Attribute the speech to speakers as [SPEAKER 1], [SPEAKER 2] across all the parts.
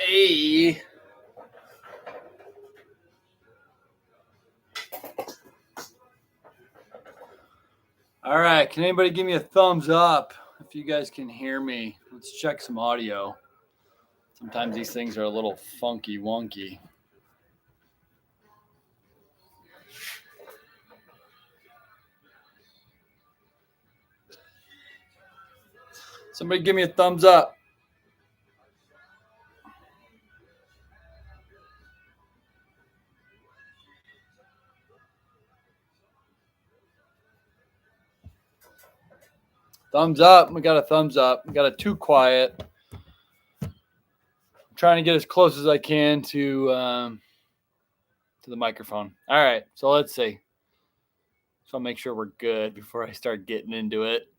[SPEAKER 1] Hey. All right. Can anybody give me a thumbs up if you guys can hear me? Let's check some audio. Sometimes these things are a little funky wonky. Somebody give me a thumbs up. Thumbs up. We got a thumbs up. We got a too quiet. I'm trying to get as close as I can to the microphone. All right. So let's see. So I'll make sure we're good before I start getting into it.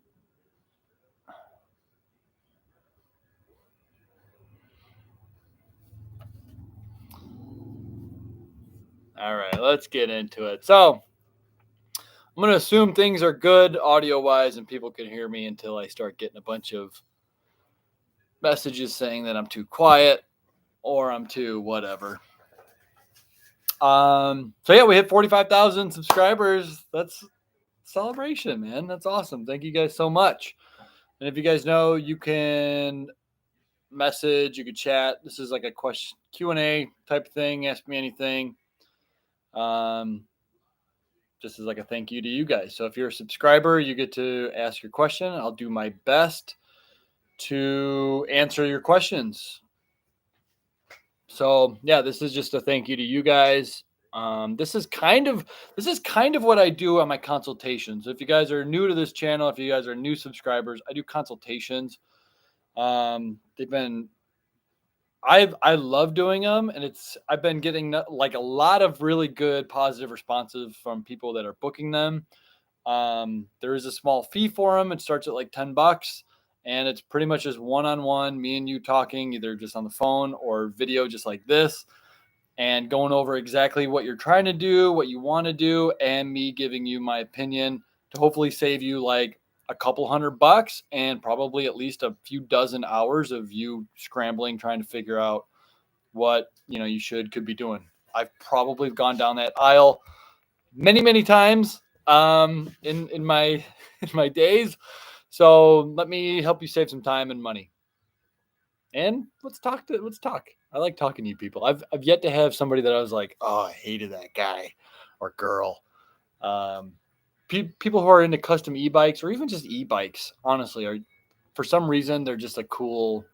[SPEAKER 1] All right. Let's get into it. So I'm going to assume things are good audio-wise and people can hear me until I start getting a bunch of messages saying that I'm too quiet or I'm too whatever. So yeah, we hit 45,000 subscribers. That's celebration, man. That's awesome. Thank you guys so much. And if you guys know, you can message, you can chat. This is like a question Q&A type thing. Ask me anything. Just as like a thank you to you guys. So if you're a subscriber, you get to ask your question. I'll do my best to answer your questions. So yeah, this is just a thank you to you guys. This is kind of what I do on my consultations. So if you guys are new to this channel, if you guys are new subscribers, I do consultations. I love doing them, and I've been getting like a lot of really good positive responses from people that are booking them. There is a small fee for them. It starts at like $10. And it's pretty much just one-on-one, me and you talking, either just on the phone or video just like this, and going over exactly what you're trying to do, what you want to do, and me giving you my opinion to hopefully save you like a couple $100 and probably at least a few dozen hours of you scrambling, trying to figure out what, you could be doing. I've probably gone down that aisle many, many times in my days. So let me help you save some time and money. And let's talk. I like talking to you people. I've yet to have somebody that I was like, oh, I hated that guy or girl. People who are into custom e-bikes or even just e-bikes, honestly, are for some reason they're just a cool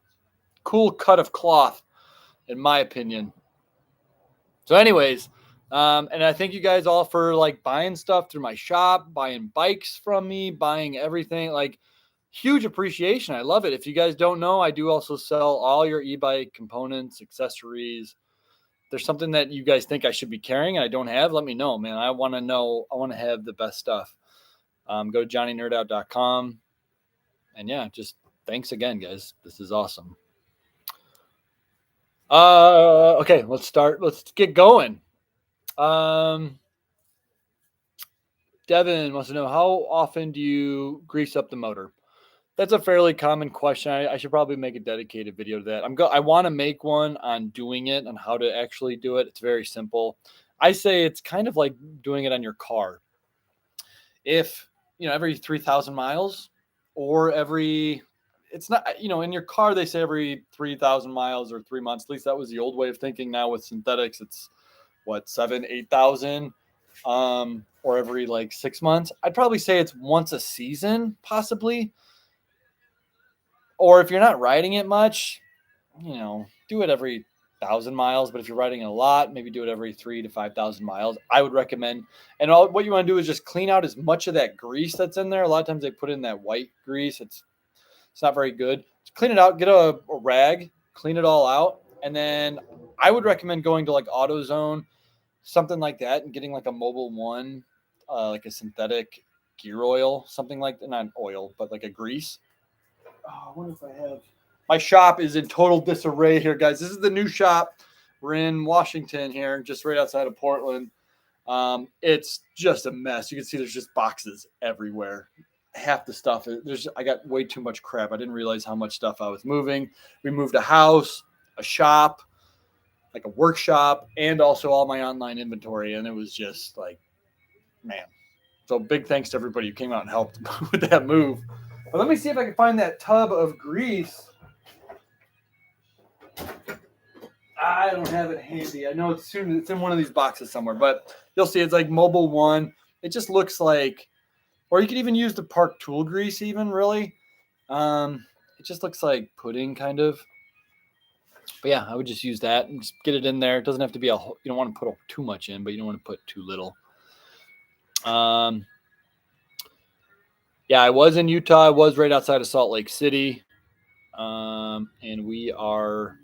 [SPEAKER 1] cut of cloth, in my opinion. So, anyways, and I thank you guys all for like buying stuff through my shop, buying bikes from me, buying everything. Like, huge appreciation. I love it. If you guys don't know, I do also sell all your e-bike components, accessories. If there's something that you guys think I should be carrying and I don't have, let me know, man. I want to know. I want to have the best stuff. Go to johnnynerdout.com. And yeah, just thanks again, guys. This is awesome. Okay, let's start. Let's get going. Devin wants to know, how often do you grease up the motor? That's a fairly common question. I should probably make a dedicated video to that. I want to make one on doing it, on how to actually do it. It's very simple. I say it's kind of like doing it on your car. If, every 3,000 miles or it's not, in your car, they say every 3,000 miles or 3 months. At least that was the old way of thinking. Now with synthetics, it's 7,000, 8,000, or every like 6 months. I'd probably say it's once a season, possibly. Or if you're not riding it much, do it every 1,000 miles. But if you're riding it a lot, maybe do it every 3,000 to 5,000 miles. I would recommend. And what you want to do is just clean out as much of that grease that's in there. A lot of times they put in that white grease. It's not very good. Just clean it out. Get a rag, clean it all out. And then I would recommend going to like AutoZone, something like that, and getting like a Mobil 1, like a synthetic gear oil, something like that. Not oil, but like a grease. Oh, I wonder if I have. My shop is in total disarray here, guys. This is the new shop. We're in Washington here, just right outside of Portland. It's just a mess. You can see there's just boxes everywhere. Half the stuff I got way too much crap. I didn't realize how much stuff I was moving. We moved a house. a shop, like a workshop, and also all my online inventory. And it was just like, man. So big thanks to everybody who came out and helped with that move. But let me see if I can find that tub of grease. I don't have it handy. I know it's in one of these boxes somewhere, but you'll see it's like Mobile One. It just looks like, or you could even use the Park tool grease even, really. It just looks like pudding kind of. But yeah, I would just use that and just get it in there. It doesn't have to be you don't want to put too much in, but you don't want to put too little. Yeah, I was in Utah. I was right outside of Salt Lake City. And we are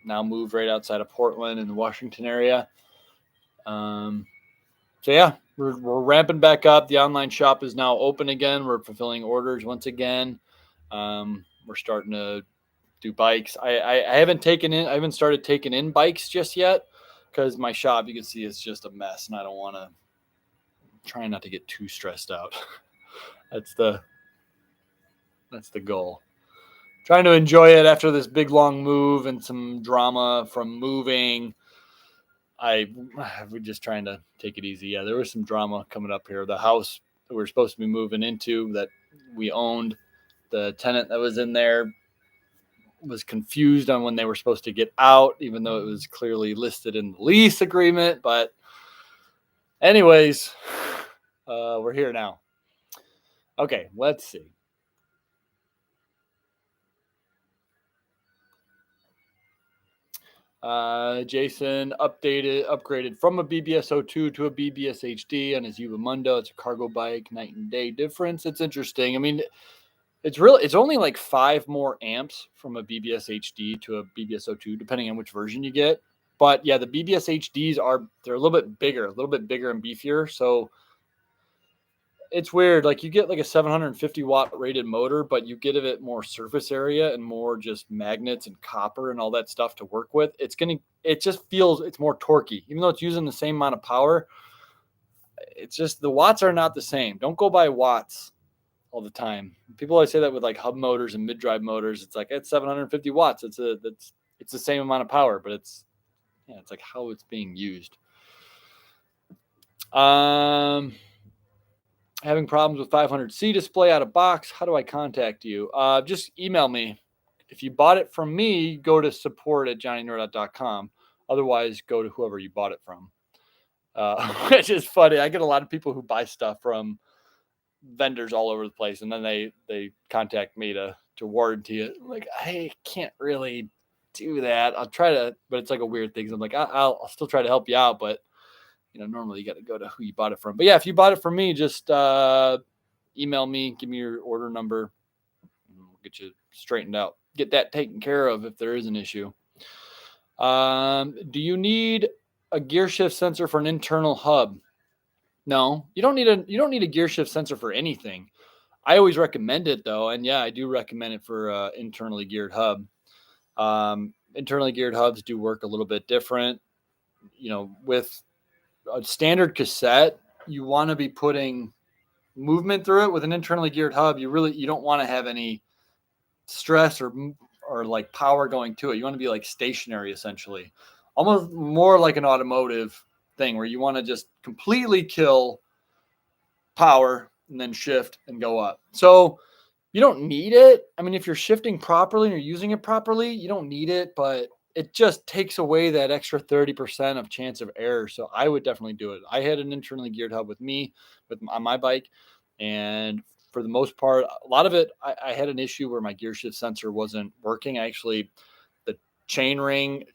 [SPEAKER 1] now moved right outside of Portland in the Washington area. So yeah, we're ramping back up. The online shop is now open again. We're fulfilling orders once again. We're starting to do bikes. I haven't started taking in bikes just yet because my shop, you can see, is just a mess, and I don't want to. Try not to get too stressed out. That's the goal. Trying to enjoy it after this big long move and some drama from moving. We're just trying to take it easy. Yeah, there was some drama coming up here. The house that we were supposed to be moving into that we owned, the tenant that was in there was confused on when they were supposed to get out, even though it was clearly listed in the lease agreement. But anyways, we're here now. Okay, let's see. Jason upgraded from a BBS02 to a BBS HD on his Yuba Mundo. It's a cargo bike, night and day difference. It's interesting. I mean, it's only like 5 more amps from a BBS HD to a BBS02, depending on which version you get. But yeah, the BBS HDs they're a little bit bigger and beefier. So it's weird. Like you get like a 750 watt rated motor, but you get a bit more surface area and more just magnets and copper and all that stuff to work with. It just feels it's more torquey, even though it's using the same amount of power. It's just the watts are not the same. Don't go by watts all the time. People always say that with like hub motors and mid drive motors. It's like it's 750 watts. It's the same amount of power, but it's like how it's being used. Having problems with 500C display out of box. How do I contact you? Just email me. If you bought it from me, go to support@johnnynerdot.com. Otherwise, go to whoever you bought it from. Which is funny. I get a lot of people who buy stuff from vendors all over the place, and then they contact me to warranty it. I'm like, I can't really do that. I'll try to, but it's like a weird thing. I'm like, I'll still try to help you out, but normally you got to go to who you bought it from. But yeah, if you bought it from me, just email me, give me your order number, and we'll get you straightened out. Get that taken care of if there is an issue. Do you need a gear shift sensor for an internal hub? No, you don't need a gear shift sensor for anything. I always recommend it though, and yeah, I do recommend it for internally geared hub. Internally geared hubs do work a little bit different. With a standard cassette, you want to be putting movement through it. With an internally geared hub, you don't want to have any stress or like power going to it. You want to be like stationary, essentially, almost more like an automotive thing where you want to just completely kill power and then shift and go up. So you don't need it. I mean, if you're shifting properly and you're using it properly, you don't need it, but it just takes away that extra 30% of chance of error. So I would definitely do it. I had an internally geared hub on my bike. And for the most part, a lot of it, I had an issue where my gear shift sensor wasn't working. The Chainring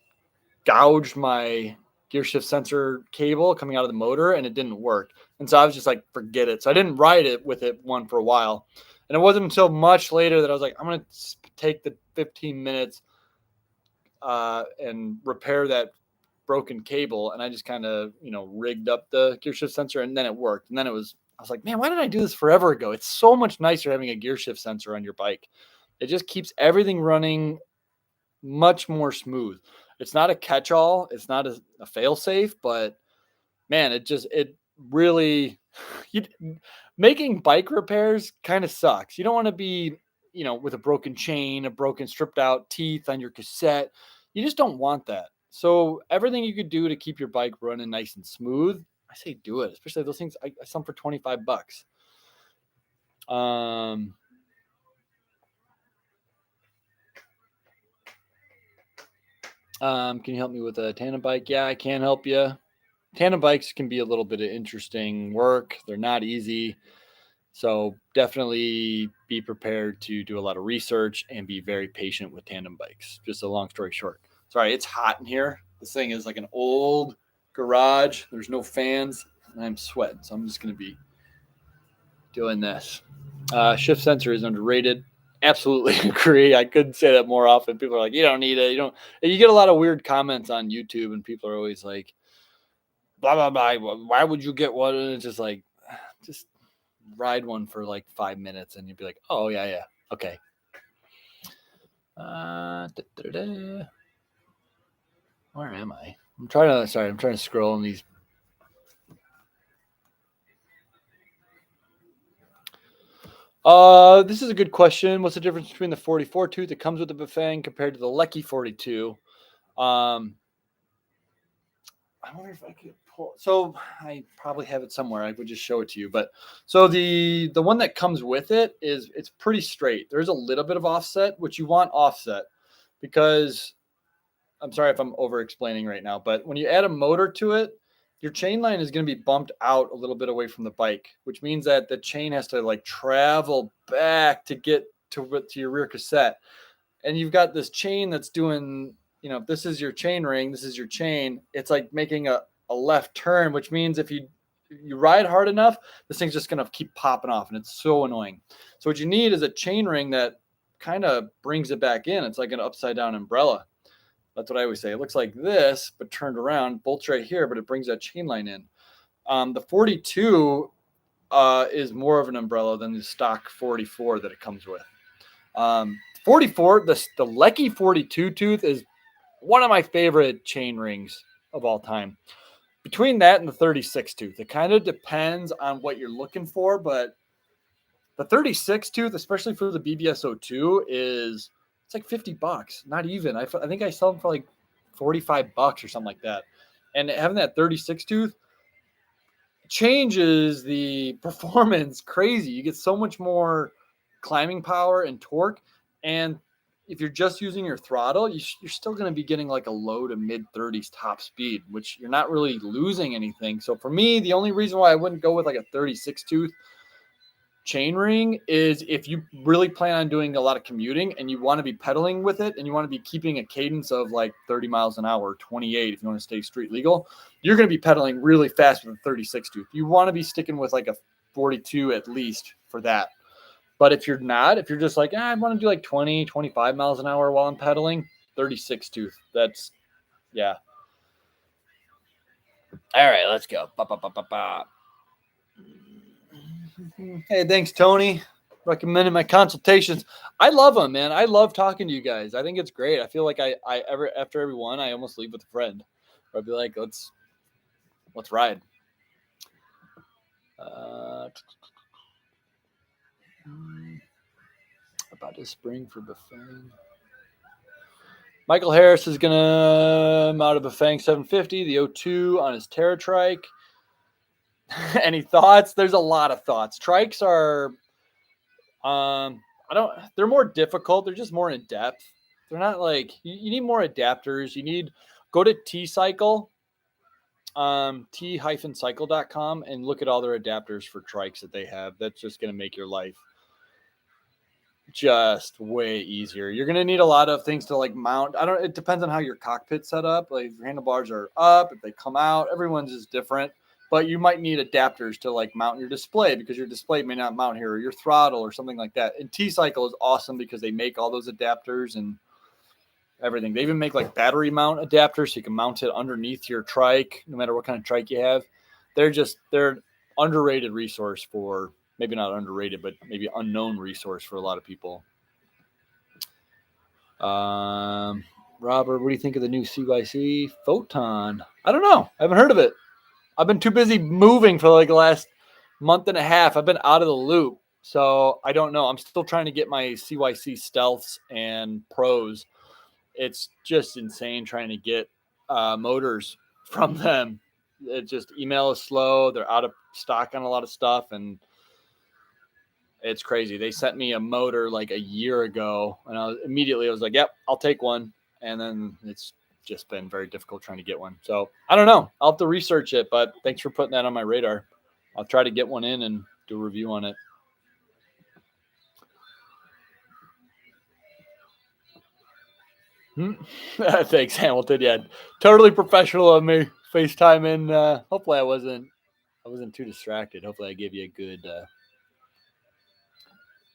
[SPEAKER 1] gouged my gear shift sensor cable coming out of the motor and it didn't work. And so I was just like, forget it. So I didn't ride it with it for a while. And it wasn't until much later that I was like, I'm going to take the 15 minutes and repair that broken cable. And I just kind of, rigged up the gear shift sensor and then it worked. And then I was like, man, why did I do this forever ago? It's so much nicer having a gear shift sensor on your bike. It just keeps everything running much more smooth. It's not a catch-all. It's not a fail-safe, but man, it really, making bike repairs kind of sucks. You don't want to be with a broken chain, a broken stripped out teeth on your cassette. You just don't want that. So everything you could do to keep your bike running nice and smooth, I say do it. Especially those things I sell them for $25. Can you help me with a tandem bike? Yeah, I can help you. Tandem bikes can be a little bit of interesting work. They're not easy. So definitely be prepared to do a lot of research and be very patient with tandem bikes. Just a long story short. Sorry, it's hot in here. This thing is like an old garage. There's no fans and I'm sweating. So I'm just going to be doing this. Shift sensor is underrated. Absolutely agree. I couldn't say that more often. People are like, you don't need it. You get a lot of weird comments on YouTube and people are always like, blah, blah, blah. Why would you get one? And it's just like, just ride one for like 5 minutes and you'd be like, oh yeah. Okay. Where am I? I'm trying to scroll in these. This is a good question. What's the difference between the 44 tooth that comes with the Bafang compared to the Lecky 42? I wonder if I could pull. So I probably have it somewhere. I would just show it to you. But so the one that comes with it's pretty straight. There's a little bit of offset, which you want offset because I'm sorry if I'm over explaining right now, but when you add a motor to it, your chain line is going to be bumped out a little bit away from the bike, which means that the chain has to like travel back to get to your rear cassette. And you've got this chain that's doing, this is your chain ring, this is your chain. It's like making a left turn, which means if you ride hard enough, this thing's just going to keep popping off and it's so annoying. So what you need is a chain ring that kind of brings it back in. It's like an upside down umbrella. That's what I always say. It looks like this, but turned around, bolts right here, but it brings that chain line in. The 42 is more of an umbrella than the stock 44 that it comes with. 44, the Lecky 42 tooth is one of my favorite chain rings of all time. Between that and the 36 tooth, it kind of depends on what you're looking for, but the 36 tooth, especially for the BBS02, it's like $50. Not even. I think I sell them for like $45 or something like that. And having that 36 tooth changes the performance crazy. You get so much more climbing power and torque. And if you're just using your throttle, you're still going to be getting like a low to mid 30s top speed, which you're not really losing anything. So for me, the only reason why I wouldn't go with like a 36 tooth chain ring is if you really plan on doing a lot of commuting and you want to be pedaling with it and you want to be keeping a cadence of like 30 miles an hour, 28 if you want to stay street legal, you're going to be pedaling really fast with a 36 tooth. You want to be sticking with like a 42 at least for that. But if you're not, if you're just like, I want to do like 20, 25 miles an hour while I'm pedaling, 36 tooth. That's, yeah. All right, let's go. Hey, thanks, Tony. Recommending my consultations. I love them, man. I love talking to you guys. I think it's great. I feel like after every one, I almost leave with a friend. Or I'd be like, let's ride. About to spring for Bafang. Michael Harris is gonna mount a Bafang 750, the 02 on his Terra Trike. Any thoughts? There's a lot of thoughts. Trikes are, they're more difficult. They're just more in depth. They're not like, you need more adapters. Go to T-Cycle, t-cycle.com and look at all their adapters for trikes that they have. That's just going to make your life just way easier. You're going to need a lot of things to like mount. It depends on how your cockpit's set up. Like if your handlebars are up, if they come out, everyone's is different. But you might need adapters to like mount your display because your display may not mount here, or your throttle or something like that. And T-Cycle is awesome because they make all those adapters and everything. They even make like battery mount adapters so you can mount it underneath your trike, no matter what kind of trike you have. They're an underrated resource for, maybe not underrated, but maybe unknown resource for a lot of people. Robert, what do you think of the new CYC Photon? I don't know. I haven't heard of it. I've been too busy moving for like the last month and a half. I've been out of the loop. So I don't know. I'm still trying to get my CYC stealths and pros. It's just insane trying to get motors from them. It just email is slow. They're out of stock on a lot of stuff, and it's crazy. They sent me a motor like a year ago, and I was like, "Yep, I'll take one." And then it's just been very difficult trying to get one. So I don't know. I'll have to research it, but thanks for putting that on my radar. I'll try to get one in and do a review on it. Thanks, Hamilton. Yeah, totally professional of me. FaceTime in. Hopefully, I wasn't too distracted. Hopefully, I gave you a good,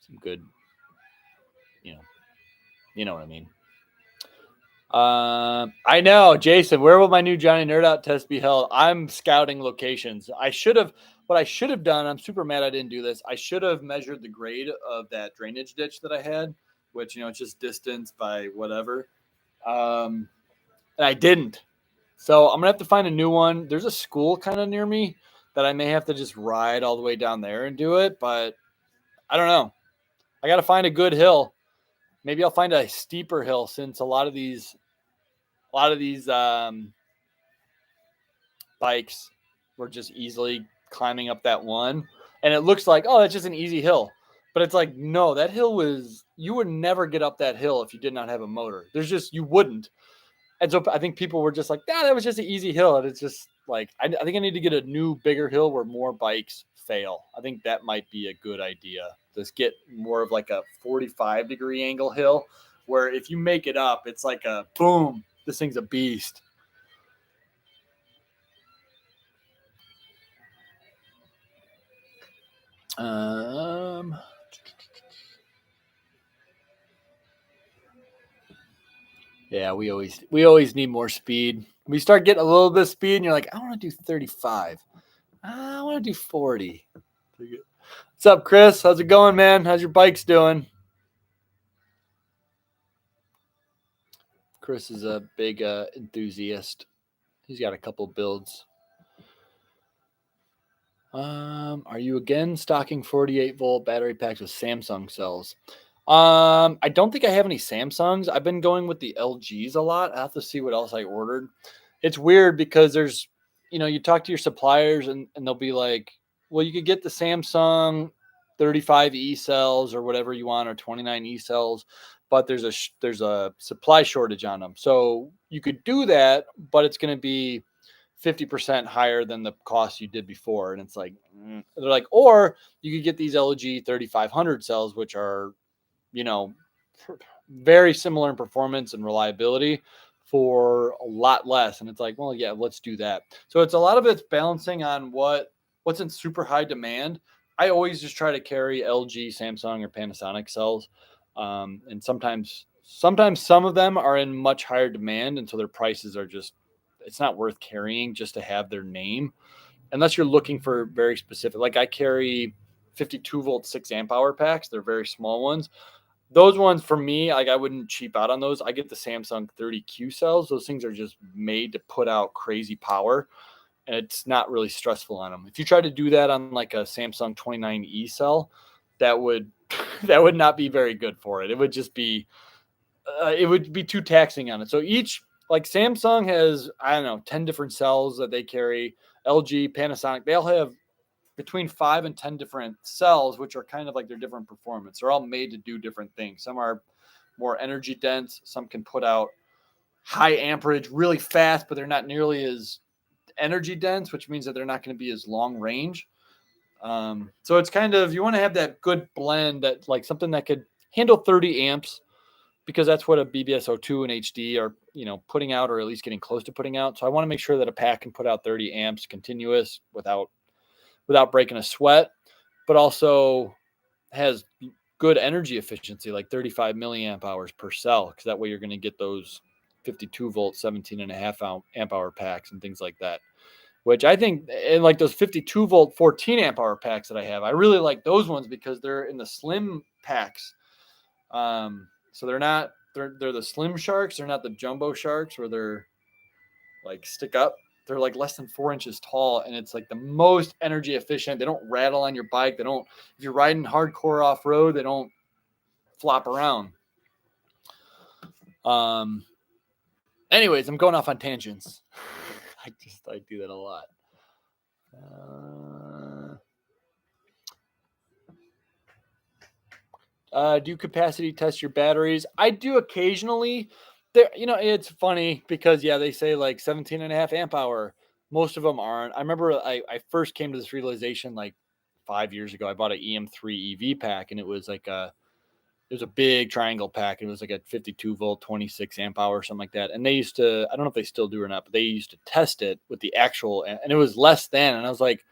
[SPEAKER 1] some good, you know, you know what I mean. I know, Jason. Where will my new Johnny Nerd Out test be held? I'm scouting locations. What I should have done. I'm super mad I didn't do this. I should have measured the grade of that drainage ditch that I had, which it's just distance by whatever. And I didn't. So I'm gonna have to find a new one. There's a school kind of near me that I may have to just ride all the way down there and do it, but I don't know. I got to find a good hill. Maybe I'll find a steeper hill since a lot of these bikes were just easily climbing up that one, and it looks like, oh, that's just an easy hill, but it's like, no, that hill was, you would never get up that hill if you did not have a motor. You wouldn't. And so I think people were just like, yeah, that was just an easy hill. And it's just like, I think I need to get a new, bigger hill where more bikes fail. I think that might be a good idea. Just get more of like a 45-degree angle hill where if you make it up, it's like a boom, this thing's a beast. Um, yeah, we always need more speed. We start getting a little bit of speed, and you're like, I want to do 35. I want to do 40. What's up, Chris? How's it going, man? How's your bikes doing? Chris is a big enthusiast. He's got a couple builds. Are you again stocking 48-volt battery packs with Samsung cells? I don't think I have any Samsungs. I've been going with the LGs a lot. I have to see what else I ordered. It's weird because you talk to your suppliers and they'll be like, well, you could get the Samsung 35 E cells or whatever you want, or 29 E cells, but there's a supply shortage on them. So you could do that, but it's going to be 50% higher than the cost you did before. And it's like, they're like, or you could get these LG 3500 cells, which are, you know, very similar in performance and reliability for a lot less. And it's like, well, yeah, let's do that. So it's a lot of it's balancing on what's in super high demand. I always just try to carry LG, Samsung, or Panasonic cells. And sometimes some of them are in much higher demand. And so their prices are just, it's not worth carrying just to have their name unless you're looking for very specific. Like I carry 52-volt 6 amp hour packs. They're very small ones. Those ones for me, like I wouldn't cheap out on those. I get the Samsung 30Q cells. Those things are just made to put out crazy power, and it's not really stressful on them. If you try to do that on like a Samsung 29E cell, that would that would not be very good for it. It would be too taxing on it. So each, like Samsung has, I don't know, 10 different cells that they carry. LG, Panasonic, they all have between 5 and 10 different cells, which are kind of like their different performance. They're all made to do different things. Some are more energy dense. Some can put out high amperage really fast, but they're not nearly as energy dense, which means that they're not going to be as long range. So it's kind of, you want to have that good blend, that like something that could handle 30 amps, because that's what a BBSO2 and HD are, putting out, or at least getting close to putting out. So I want to make sure that a pack can put out 30 amps continuous without breaking a sweat, but also has good energy efficiency, like 35 milliamp hours per cell, because that way you're going to get those 52-volt 17.5 amp hour packs and things like that, which I think, and like those 52-volt 14 amp hour packs that I have, I really like those ones because they're in the slim packs. So they're the slim sharks. They're not the jumbo sharks where they're like stick up they're like less than 4 inches tall, and it's like the most energy efficient. They don't rattle on your bike. They don't, if you're riding hardcore off road, they don't flop around. Anyways, I'm going off on tangents. I do that a lot. Do capacity test your batteries? I do occasionally. There, it's funny because they say like 17 and a half amp hour. Most of them aren't. I remember I first came to this realization like 5 years ago. I bought an EM3 EV pack, and it was like it was a big triangle pack. It was like a 52 volt, 26 amp hour, or something like that. And they used to, I don't know if they still do or not, but they used to test it with the actual, and it was less than. And I was like,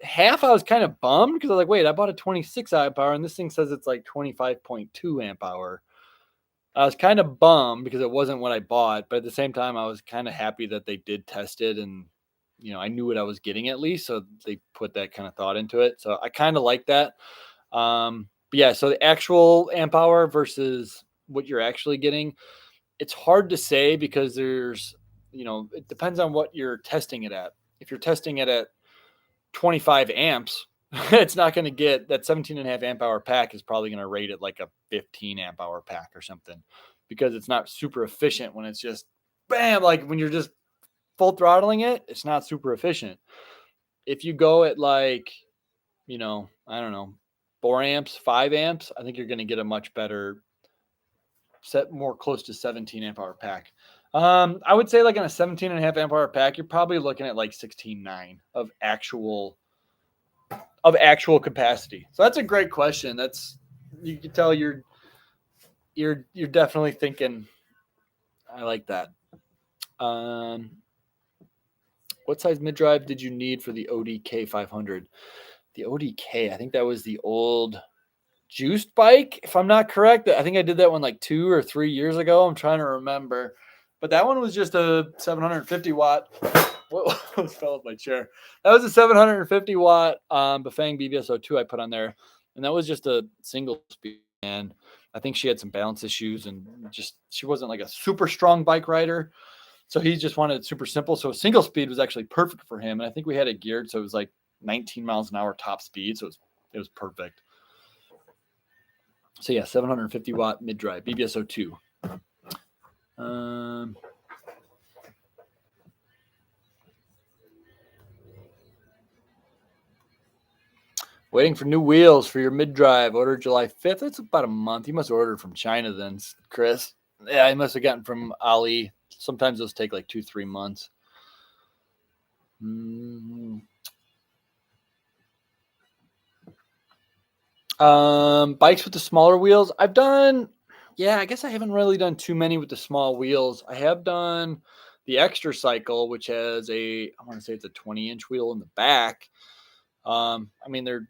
[SPEAKER 1] I was kind of bummed because I was like, wait, I bought a 26 amp hour and this thing says it's like 25.2 amp hour. I was kind of bummed because it wasn't what I bought, but at the same time, I was kind of happy that they did test it, and I knew what I was getting at least. So they put that kind of thought into it. So I kind of like that. But yeah, so the actual amp hour versus what you're actually getting, it's hard to say because there's, it depends on what you're testing it at. If you're testing it at 25 amps, it's not going to get that 17 and a half amp hour pack is probably going to rate it like a 15 amp hour pack or something, because it's not super efficient when it's just bam, like when you're just full throttling it, it's not super efficient. If you go at like, I don't know, 4 amps, 5 amps, I think you're going to get a much better set, more close to 17 amp hour pack. I would say like in a 17 and a half amp hour pack, you're probably looking at like 16.9 of actual capacity. So that's a great question. That's, you can tell you're definitely thinking. I like that. What size mid drive did you need for the ODK 500? The ODK, I think that was the old juiced bike, if I'm not correct. I think I did that one like 2 or 3 years ago. I'm trying to remember, but that one was just a 750 watt. Whoa, I almost fell off my chair. That was a 750 watt Bafang BBS02 I put on there, and that was just a single speed. And I think she had some balance issues, and just she wasn't like a super strong bike rider, so he just wanted it super simple. So single speed was actually perfect for him, and I think we had it geared so it was like 19 miles an hour top speed, so it was perfect. So yeah, 750 watt mid drive BBS02. Waiting for new wheels for your mid drive. Ordered July 5th. That's about a month. You must have ordered from China then, Chris. Yeah, I must have gotten from Ali. Sometimes those take like 2-3 months. Bikes with the smaller wheels. I've done, I guess I haven't really done too many with the small wheels. I have done the Extra Cycle, which has I want to say it's a 20-inch wheel in the back. I mean, they're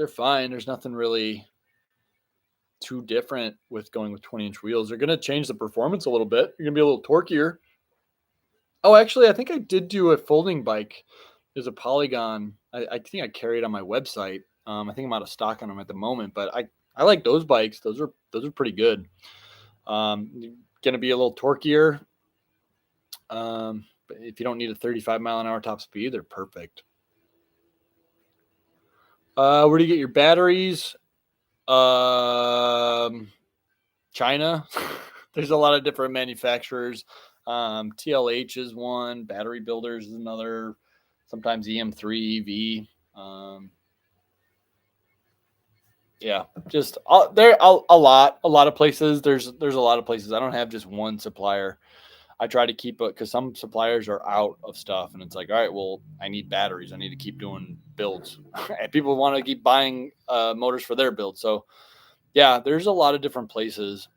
[SPEAKER 1] fine. There's nothing really too different with going with 20-inch wheels. They're going to change the performance a little bit. You're going to be a little torquier. Oh, actually, I think I did do a folding bike. There's a Polygon. I think I carry it on my website. I think I'm out of stock on them at the moment, but I like those bikes. Those are pretty good. Going to be a little torquier. But if you don't need a 35 mile an hour top speed, they're perfect. Where do you get your batteries? China. There's a lot of different manufacturers. TLH is one. Battery Builders is another. Sometimes EM3 EV. Yeah, just there a lot of places. There's a lot of places. I don't have just one supplier. I try to keep it because some suppliers are out of stuff, and it's like, all right, well, I need batteries. I need to keep doing builds, and people want to keep buying motors for their build. So, yeah, there's a lot of different places.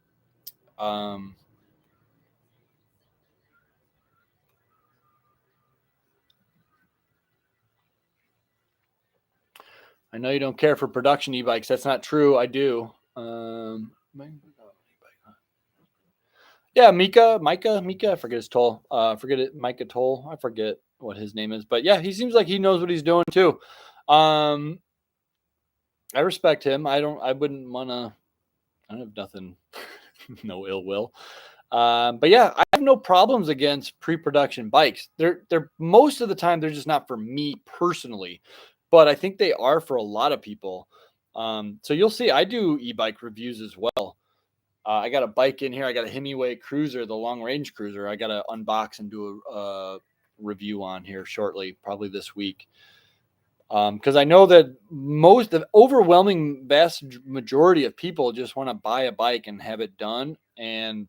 [SPEAKER 1] I know you don't care for production e-bikes. That's not true. I do. Yeah, Micah, I forget his toll. Micah Toll. I forget what his name is, but yeah, he seems like he knows what he's doing too. I respect him. I wouldn't want to. I don't have nothing, no ill will. But yeah, I have no problems against pre-production bikes. They're most of the time they're just not for me personally, but I think they are for a lot of people. So you'll see, I do e-bike reviews as well. I got a bike in here. I got a Hemiway Cruiser, the long range cruiser. I got to unbox and do a review on here shortly, probably this week. Because I know that the overwhelming vast majority of people just want to buy a bike and have it done, and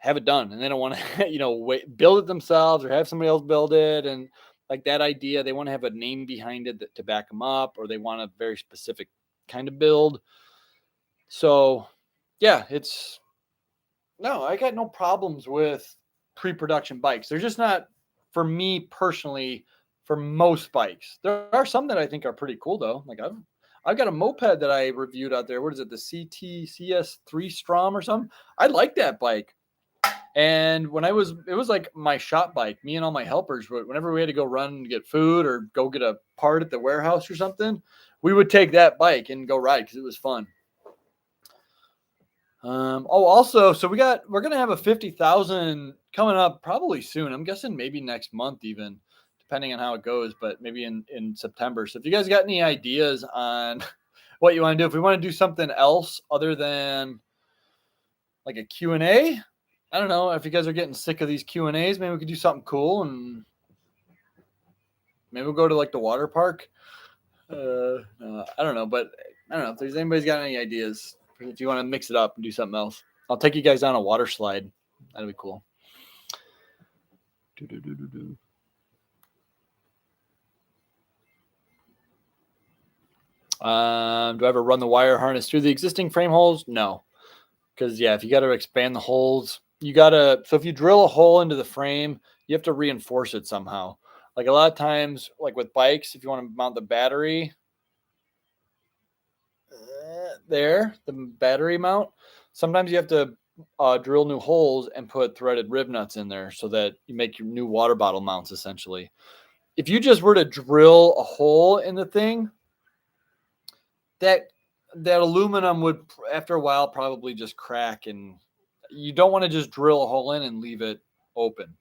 [SPEAKER 1] they don't want to build it themselves or have somebody else build it. And like that idea, they want to have a name behind it to back them up, or they want a very specific kind of build. So yeah, I got no problems with pre-production bikes. They're just not for me personally. For most bikes, there are some that I think are pretty cool though. Like I've got a moped that I reviewed out there. What is it? The CTCS3 Strom or something. I like that bike. And it was like my shop bike. Me and all my helpers, whenever we had to go run and get food or go get a part at the warehouse or something, we would take that bike and go ride because it was fun. Also, so we're gonna have a 50,000 coming up probably soon. I'm guessing maybe next month even, depending on how it goes, but maybe in September. So if you guys got any ideas on what you want to do, if we want to do something else other than like a Q&A, I don't know if you guys are getting sick of these Q&As, maybe we could do something cool, and maybe we'll go to like the water park. I don't know, but I don't know if there's anybody's got any ideas. If you want to mix it up and do something else, I'll take you guys on a water slide. That'd be cool. Do I ever run the wire harness through the existing frame holes? No. Because, if you got to expand the holes, so if you drill a hole into the frame, you have to reinforce it somehow. Like a lot of times, like with bikes, if you want to mount the battery, the battery mount, sometimes you have to drill new holes and put threaded rib nuts in there so that you make your new water bottle mounts, essentially. If you just were to drill a hole in the thing, that aluminum would, after a while, probably just crack, and you don't want to just drill a hole in and leave it open.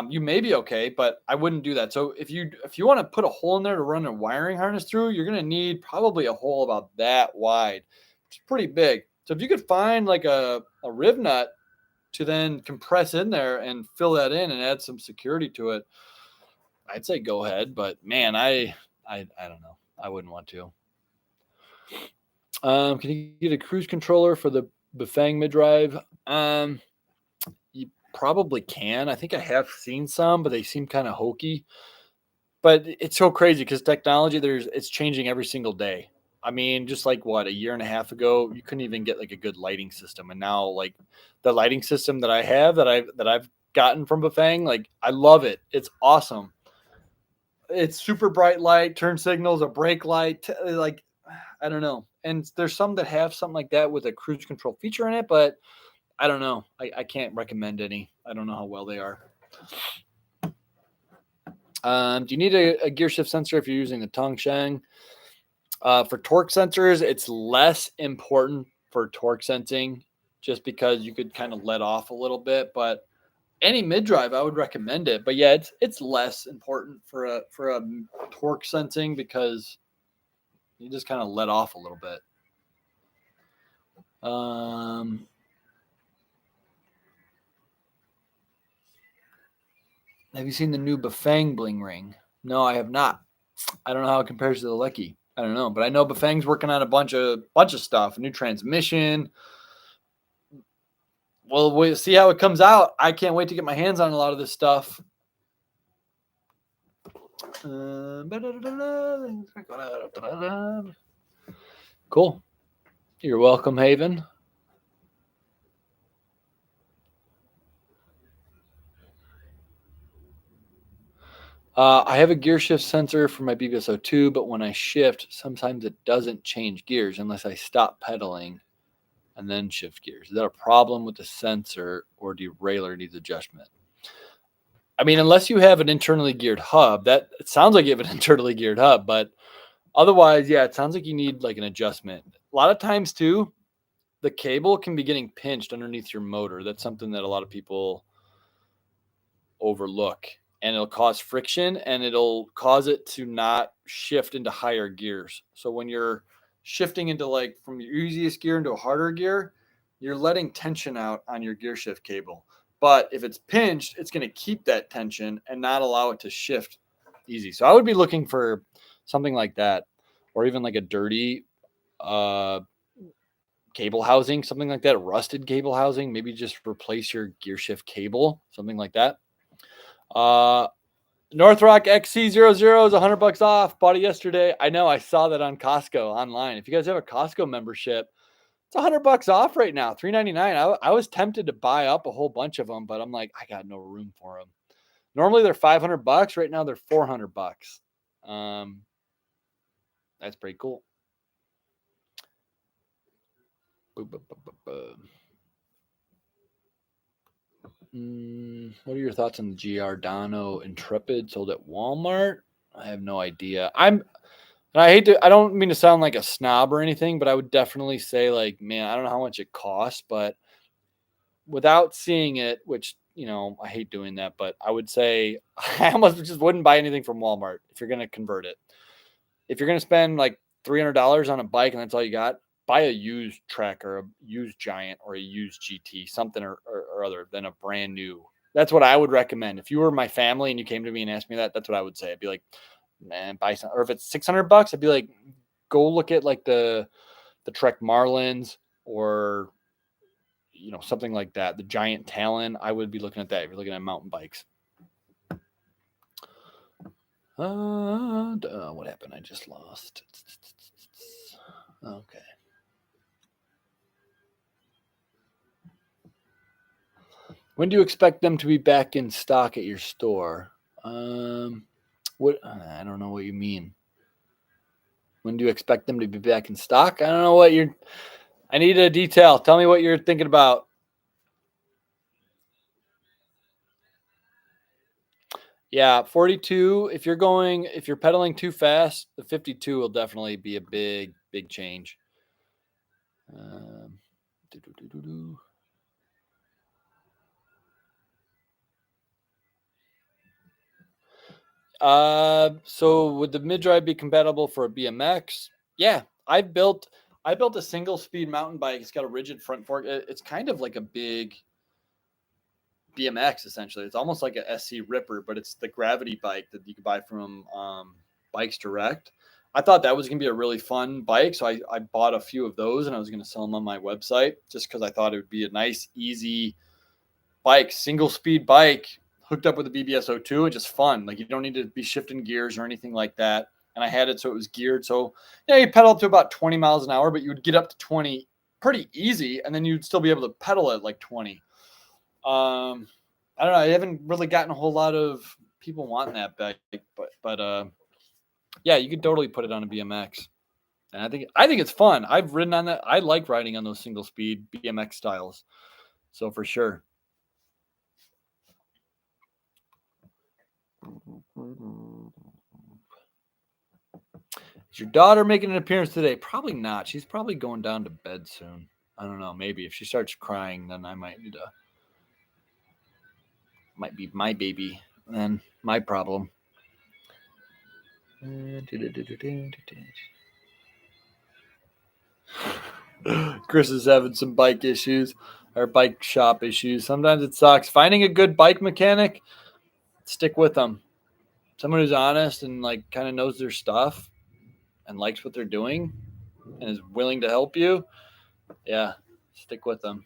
[SPEAKER 1] You may be okay, but I wouldn't do that. So if you want to put a hole in there to run a wiring harness through, you're going to need probably a hole about that wide, which is pretty big. So if you could find like a rib nut to then compress in there and fill that in and add some security to it, I'd say go ahead. But man, I don't know. I wouldn't want to. Can you get a cruise controller for the Bafang mid-drive? You probably can. I think I have seen some, but they seem kind of hokey. But it's so crazy because technology, it's changing every single day. I mean, just like a year and a half ago, you couldn't even get like a good lighting system, and now like the lighting system that I have that I've gotten from Bafang, like I love it. It's awesome. It's super bright light, turn signals, a brake light, like I don't know. And there's some that have something like that with a cruise control feature in it, but I don't know. I can't recommend any. I don't know how well they are. Do you need a gear shift sensor if you're using the Tongsheng? For torque sensors, it's less important for torque sensing just because you could kind of let off a little bit, but any mid-drive, I would recommend it. But yeah, it's less important for a torque sensing because you just kind of let off a little bit. Have you seen the new Bafang bling ring? No, I have not. I don't know how it compares to the Lecky. I don't know, but I know Bafang's working on a bunch of stuff, a new transmission. Well, we'll see how it comes out. I can't wait to get my hands on a lot of this stuff. Cool. You're welcome, Haven. I have a gear shift sensor for my BBS02, but when I shift, sometimes it doesn't change gears unless I stop pedaling and then shift gears. Is that a problem with the sensor, or derailleur needs adjustment? I mean, unless you have an internally geared hub, it sounds like you have an internally geared hub, but otherwise, yeah, it sounds like you need like an adjustment. A lot of times too, the cable can be getting pinched underneath your motor. That's something that a lot of people overlook, and it'll cause friction and it'll cause it to not shift into higher gears. So when you're shifting into like from your easiest gear into a harder gear, you're letting tension out on your gear shift cable. But if it's pinched, it's going to keep that tension and not allow it to shift easy. So I would be looking for something like that, or even like a dirty uh cable housing, something like that, rusted cable housing. Maybe just replace your gear shift cable, something like that. Uh, Northrock XC00 is $100 off. Bought it yesterday. I know, I saw that on Costco online. If you guys have a Costco membership, it's $100 off right now, $3.99. I was tempted to buy up a whole bunch of them, but I'm like, I got no room for them. Normally they're $500. Right now they're $400. That's pretty cool. What are your thoughts on the Giordano Intrepid sold at Walmart? I have no idea. I don't mean to sound like a snob or anything, but I would definitely say, like, man, I don't know how much it costs, but without seeing it, which, I hate doing that, but I would say I almost just wouldn't buy anything from Walmart if you're going to convert it. If you're going to spend like $300 on a bike and that's all you got, buy a used Trek or a used Giant or a used GT, something or other than a brand new. That's what I would recommend. If you were my family and you came to me and asked me that, that's what I would say. I'd be like, man, buy some. Or if it's $600, I'd be like, go look at like the Trek Marlins or something like that. The Giant Talon. I would be looking at that if you're looking at mountain bikes. What happened? I just lost. Okay. When do you expect them to be back in stock at your store? What? I don't know what you mean. When do you expect them to be back in stock? I don't know what you're. I need a detail. Tell me what you're thinking about. Yeah, 42. If you're pedaling too fast, the 52 will definitely be a big, big change. Um, so would the mid drive be compatible for a BMX? Yeah, I built a single speed mountain bike. It's got a rigid front fork. It's kind of like a big BMX essentially. It's almost like a SC Ripper, but it's the gravity bike that you can buy from Bikes Direct. I thought that was going to be a really fun bike, so I bought a few of those and I was going to sell them on my website just because I thought it would be a nice, easy bike, single speed bike hooked up with a BBS02 and just fun. Like you don't need to be shifting gears or anything like that. And I had it so it was geared. So you pedal up to about 20 miles an hour, but you would get up to 20 pretty easy, and then you'd still be able to pedal at like 20. I don't know. I haven't really gotten a whole lot of people wanting that bike, but yeah, you could totally put it on a BMX. And I think it's fun. I've ridden on that. I like riding on those single speed BMX styles. So for sure. Is your daughter making an appearance today? Probably not. She's probably going down to bed soon. I don't know. Maybe if she starts crying, then I might need to. Might be my baby. Then my problem. Chris is having some bike issues or bike shop issues. Sometimes it sucks. Finding a good bike mechanic, stick with them. Someone who's honest and like kind of knows their stuff and likes what they're doing and is willing to help you. Yeah, stick with them.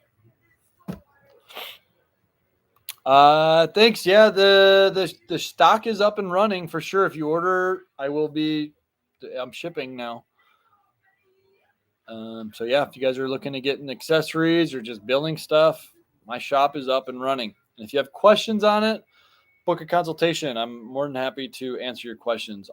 [SPEAKER 1] Thanks. Yeah, the stock is up and running for sure. If you order, I'm shipping now. So yeah, if you guys are looking to get in accessories or just building stuff, my shop is up and running. And if you have questions on it, book a consultation. I'm more than happy to answer your questions.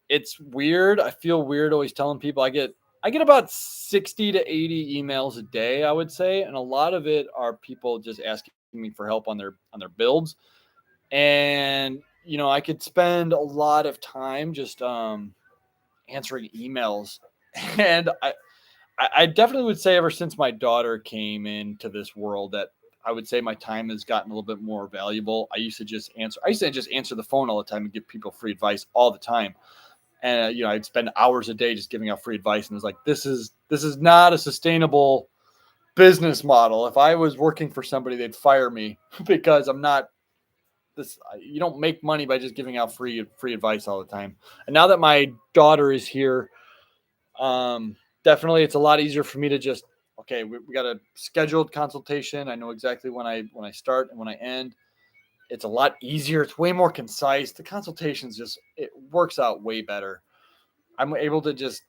[SPEAKER 1] It's weird. I feel weird always telling people I get about 60 to 80 emails a day, I would say, and a lot of it are people just asking me for help on their builds. And I could spend a lot of time just answering emails, and I definitely would say ever since my daughter came into this world that I would say my time has gotten a little bit more valuable. I used to just answer the phone all the time and give people free advice all the time. And I'd spend hours a day just giving out free advice. And it's like, this is not a sustainable business model. If I was working for somebody, they'd fire me because I'm not this. You don't make money by just giving out free advice all the time. And now that my daughter is here, definitely it's a lot easier for me to just, okay, we got a scheduled consultation. I know exactly when I start and when I end. It's a lot easier. It's way more concise. The consultations it works out way better. I'm able to just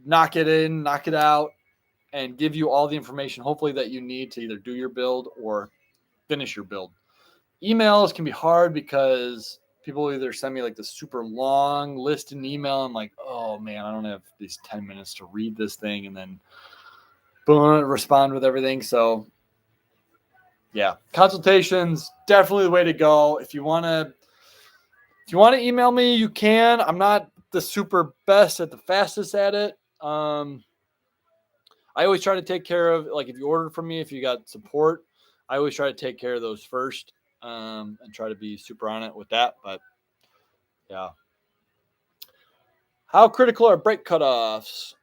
[SPEAKER 1] knock it in, knock it out, and give you all the information, hopefully, that you need to either do your build or finish your build. Emails can be hard because people either send me like this super long list in email. I'm like, oh man, I don't have these 10 minutes to read this thing and then boom, respond with everything. So yeah, consultations definitely the way to go. If you want to email me, you can. I'm not the super best at the fastest at it. I always try to take care of, like, if you ordered from me, if you got support, I always try to take care of those first, and try to be super on it with that. But yeah. How critical are brake cutoffs?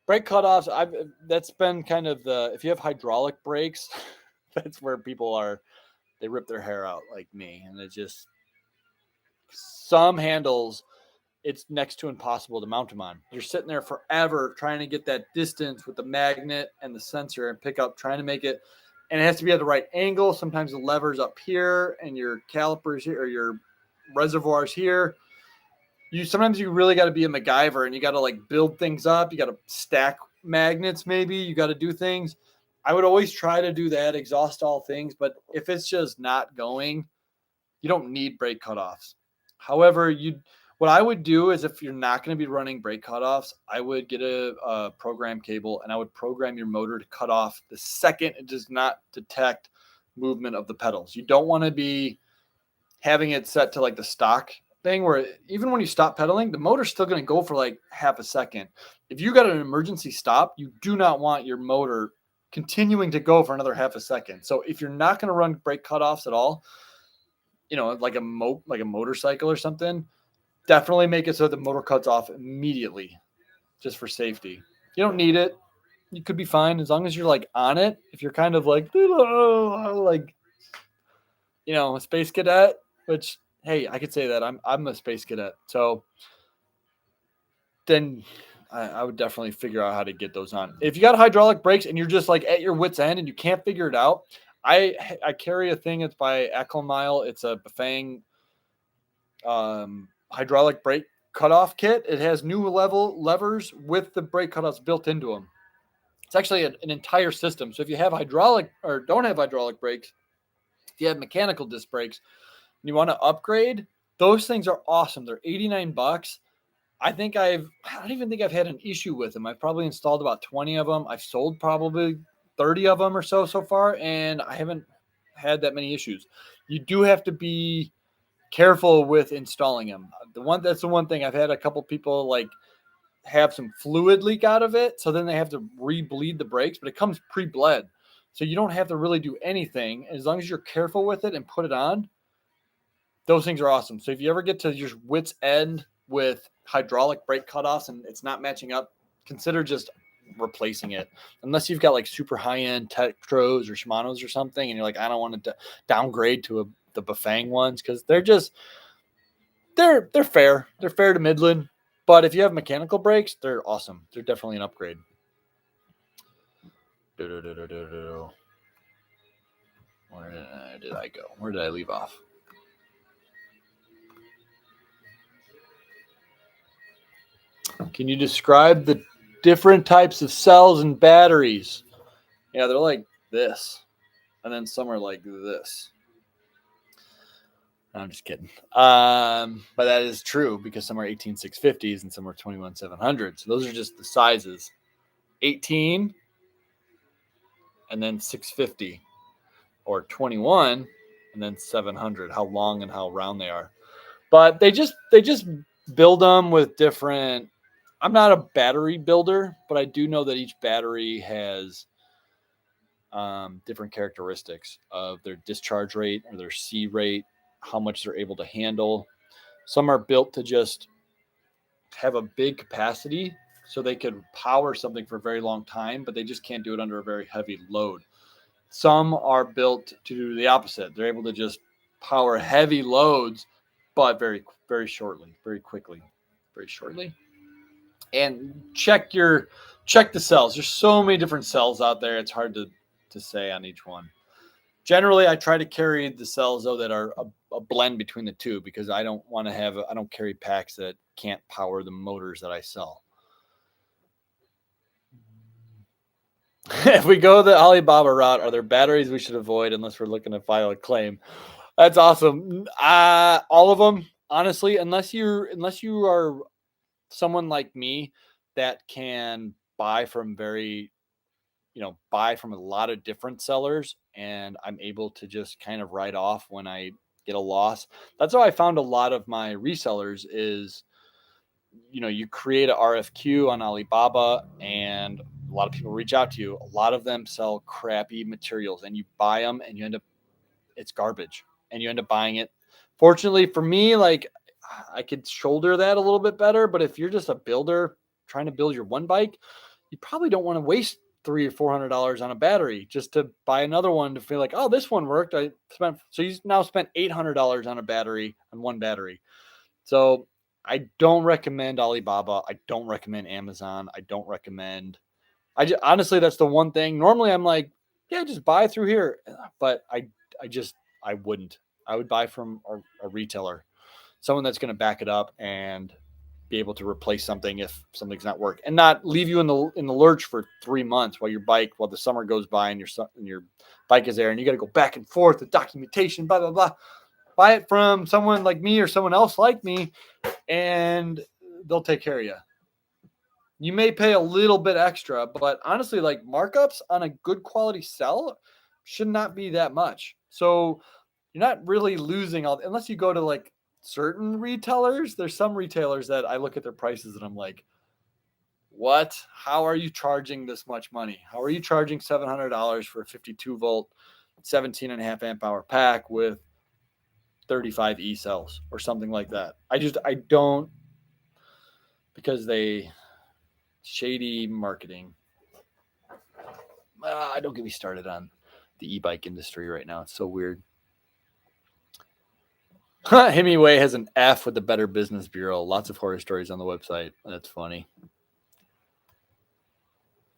[SPEAKER 1] Brake cutoffs, that's been kind of if you have hydraulic brakes, that's where they rip their hair out like me. And it just, some handles, it's next to impossible to mount them on. You're sitting there forever trying to get that distance with the magnet and the sensor and pick up, trying to make it, and it has to be at the right angle. Sometimes the lever's up here and your calipers here, or your reservoirs here. Sometimes you really got to be a MacGyver, and you got to like build things up. You got to stack magnets. Maybe you got to do things. I would always try to do that, exhaust all things. But if it's just not going, you don't need brake cutoffs. However, what I would do is, if you're not going to be running brake cutoffs, I would get a program cable, and I would program your motor to cut off the second it does not detect movement of the pedals. You don't want to be having it set to like the stock thing where even when you stop pedaling, the motor's still going to go for like half a second. If you got an emergency stop, you do not want your motor continuing to go for another half a second. So if you're not going to run brake cutoffs at all, like a motorcycle or something, definitely make it so the motor cuts off immediately, just for safety. You don't need it. You could be fine as long as you're like on it. If you're kind of like a space cadet, which, hey, I could say that I'm a space cadet. So then I would definitely figure out how to get those on. If you got hydraulic brakes and you're just like at your wit's end and you can't figure it out, I carry a thing. It's by Acomile. It's a Bafang hydraulic brake cutoff kit. It has new levers with the brake cutoffs built into them. It's actually an entire system. So if you have hydraulic or don't have hydraulic brakes, if you have mechanical disc brakes and you want to upgrade, those things are awesome. They're $89. I don't even think I've had an issue with them. I've probably installed about 20 of them. I've sold probably 30 of them or so far, and I haven't had that many issues. You do have to be careful with installing them. That's the one thing. I've had a couple people like have some fluid leak out of it, so then they have to re-bleed the brakes, but it comes pre-bled. So you don't have to really do anything. As long as you're careful with it and put it on, those things are awesome. So if you ever get to your wit's end with hydraulic brake cutoffs and it's not matching up, consider just replacing it. Unless you've got like super high-end Tektros or Shimano's or something, and you're like, I don't want to downgrade to the Bafang ones, because they're fair. They're fair to Midland. But if you have mechanical brakes, they're awesome. They're definitely an upgrade. Where did I go? Where did I leave off? Can you describe the different types of cells and batteries? Yeah, they're like this. And then some are like this. No, I'm just kidding. But that is true, because some are 18650s and some are 21700s. So those are just the sizes. 18 and then 650, or 21 and then 700, how long and how round they are. But they just build them with different I'm not a battery builder, but I do know that each battery has different characteristics of their discharge rate or their C rate, how much they're able to handle. Some are built to just have a big capacity so they could power something for a very long time, but they just can't do it under a very heavy load. Some are built to do the opposite. They're able to just power heavy loads, but very, very shortly, very quickly, very shortly. And check the cells. There's so many different cells out there. It's hard to say on each one. Generally, I try to carry the cells though that are a blend between the two because I don't want to have I don't carry packs that can't power the motors that I sell. If we go the Alibaba route, are there batteries we should avoid unless we're looking to file a claim? That's awesome. All of them, honestly, unless you are someone like me that can buy from buy from a lot of different sellers, and I'm able to just kind of write off when I get a loss. That's how I found a lot of my resellers is, you create a RFQ on Alibaba and a lot of people reach out to you. A lot of them sell crappy materials and you buy them and you end up, it's garbage and you end up buying it. Fortunately for me, like I could shoulder that a little bit better, but if you're just a builder trying to build your one bike, you probably don't want to waste $300 or $400 on a battery just to buy another one to feel like, oh, this one worked. So you now spent $800 on a battery, on one battery. So I don't recommend Alibaba. I don't recommend Amazon. I don't recommend. Honestly, that's the one thing. Normally, I'm like, yeah, just buy through here, but I wouldn't. I would buy from a retailer, someone that's going to back it up and be able to replace something if something's not working, and not leave you in the lurch for 3 months while the summer goes by and your bike is there and you got to go back and forth with documentation, blah blah blah. Buy it from someone like me or someone else like me, and they'll take care of you. You may pay a little bit extra, but honestly, like markups on a good quality cell should not be that much. So you're not really losing unless you go to like certain retailers. There's some retailers that I look at their prices and I'm like, what? How are you charging this much money? How are you charging $700 for a 52-volt, 17 and a half amp hour pack with 35 E cells or something like that? I don't, because they shady marketing. Don't get me started on the e-bike industry right now. It's so weird. Hemingway has an F with the Better Business Bureau. Lots of horror stories on the website. That's funny.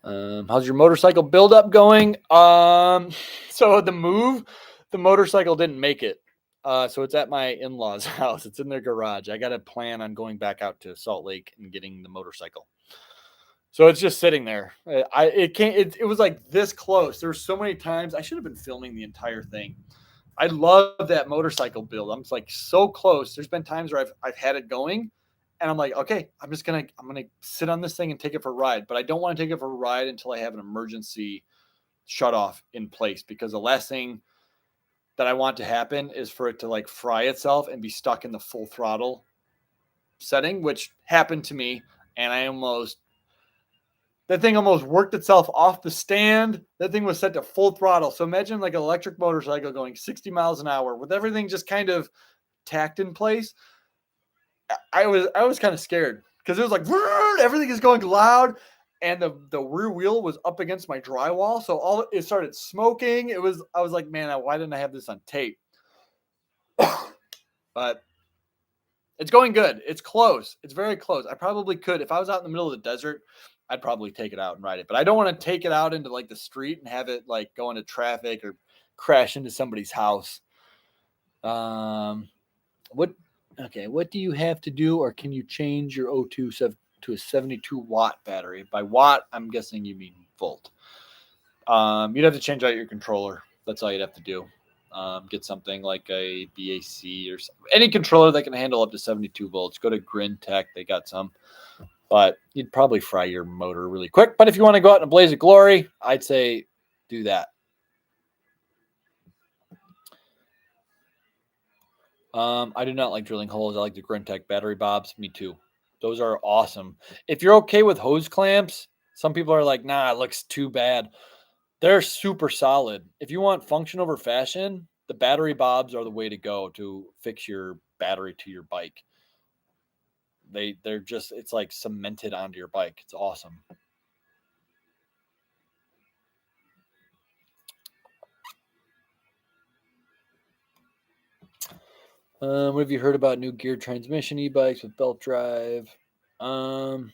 [SPEAKER 1] How's your motorcycle build-up going? So the motorcycle didn't make it. So it's at my in-laws' house. It's in their garage. I got a plan on going back out to Salt Lake and getting the motorcycle. So it's just sitting there. It was like this close. There were so many times I should have been filming the entire thing. I love that motorcycle build. I'm just like so close. There's been times where I've had it going and I'm like, okay, I'm gonna sit on this thing and take it for a ride. But I don't want to take it for a ride until I have an emergency shut off in place, because the last thing that I want to happen is for it to like fry itself and be stuck in the full throttle setting, which happened to me. And that thing almost worked itself off the stand. That thing was set to full throttle. So imagine like an electric motorcycle going 60 miles an hour with everything just kind of tacked in place. I was kind of scared because it was like everything is going loud, and the rear wheel was up against my drywall, so it started smoking. I was like, man, why didn't I have this on tape? But it's going good. It's close. It's very close. I probably could, if I was out in the middle of the desert, I'd probably take it out and ride it. But I don't want to take it out into like the street and have it like go into traffic or crash into somebody's house. What do you have to do, or can you change your O2 to a 72 watt battery? By watt, I'm guessing you mean volt. You'd have to change out your controller. That's all you'd have to do. Get something like a BAC or any controller that can handle up to 72 volts. Go to Grin Tech. They got some. But you'd probably fry your motor really quick. But if you want to go out in a blaze of glory, I'd say do that. I do not like drilling holes. I like the Grin Tech battery bobs. Me too. Those are awesome. If you're okay with hose clamps, some people are like, nah, it looks too bad. They're super solid. If you want function over fashion, the battery bobs are the way to go to fix your battery to your bike. They're just, it's like cemented onto your bike. It's awesome. What have you heard about new geared transmission e-bikes with belt drive? Um,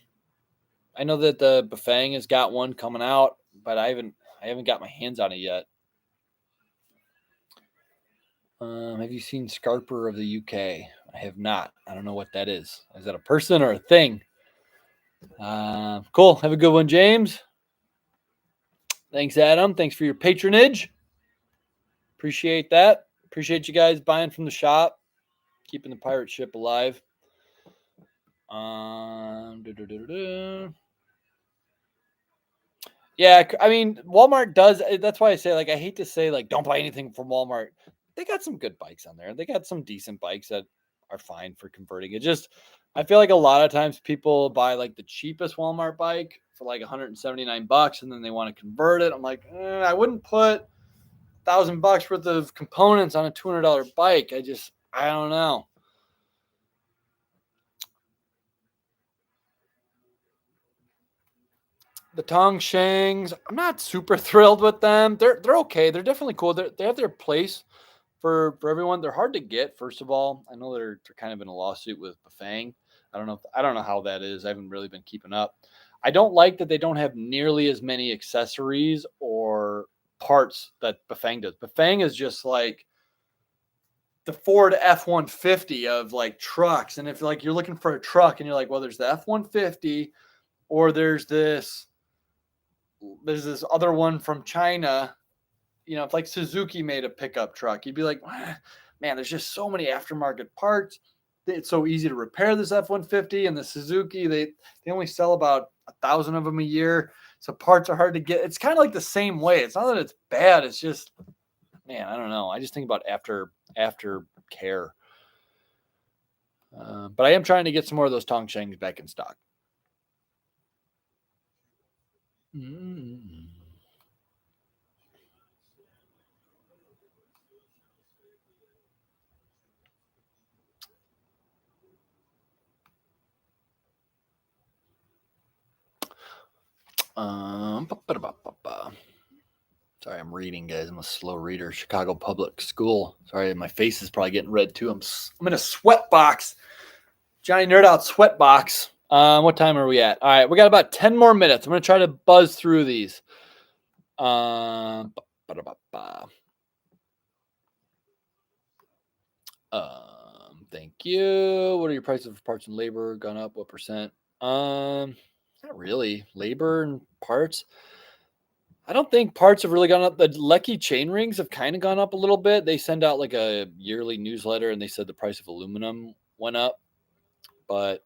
[SPEAKER 1] I know that the Bafang has got one coming out, but I haven't got my hands on it yet. Have you seen Scarper of the UK? I have not. I don't know what that is. Is that a person or a thing? Cool. Have a good one, James. Thanks, Adam. Thanks for your patronage. Appreciate that. Appreciate you guys buying from the shop, keeping the pirate ship alive. Yeah, I mean, Walmart does. That's why I say, like, I hate to say, like, don't buy anything from Walmart. They got some good bikes on there. They got some decent bikes that are fine for converting. It just, I feel like a lot of times people buy like the cheapest Walmart bike for like $179, and then they want to convert it. I'm like, I wouldn't put $1,000 worth of components on a $200 bike. I don't know. The Tongshangs, I'm not super thrilled with them. They're okay. They're definitely cool. They have their place for everyone. They're hard to get. First of all, I know they're kind of in a lawsuit with Bafang. I don't know how that is. I haven't really been keeping up. I don't like that they don't have nearly as many accessories or parts that Bafang does. Bafang is just like the Ford F-150 of like trucks. And if like you're looking for a truck and you're like, well, there's the F-150 or there's this other one from China. If like Suzuki made a pickup truck, you'd be like, man, there's just so many aftermarket parts. It's so easy to repair this F-150 and the Suzuki. They only sell about 1,000 of them a year. So parts are hard to get. It's kind of like the same way. It's not that it's bad. It's just, man, I don't know. I just think about after care. But I am trying to get some more of those Tongshangs back in stock. Mm-hmm. Sorry, I'm reading, guys. I'm a slow reader. Chicago Public School. Sorry, my face is probably getting red too. I'm in a sweat box. Johnny Nerd Out sweat box. What time are we at? All right, we got about 10 more minutes. I'm gonna try to buzz through these. Thank you. What are your prices for parts and labor? Gone up? What percent? Not really. Labor and parts. I don't think parts have really gone up. The Lecky chain rings have kind of gone up a little bit. They send out like a yearly newsletter, and they said the price of aluminum went up, but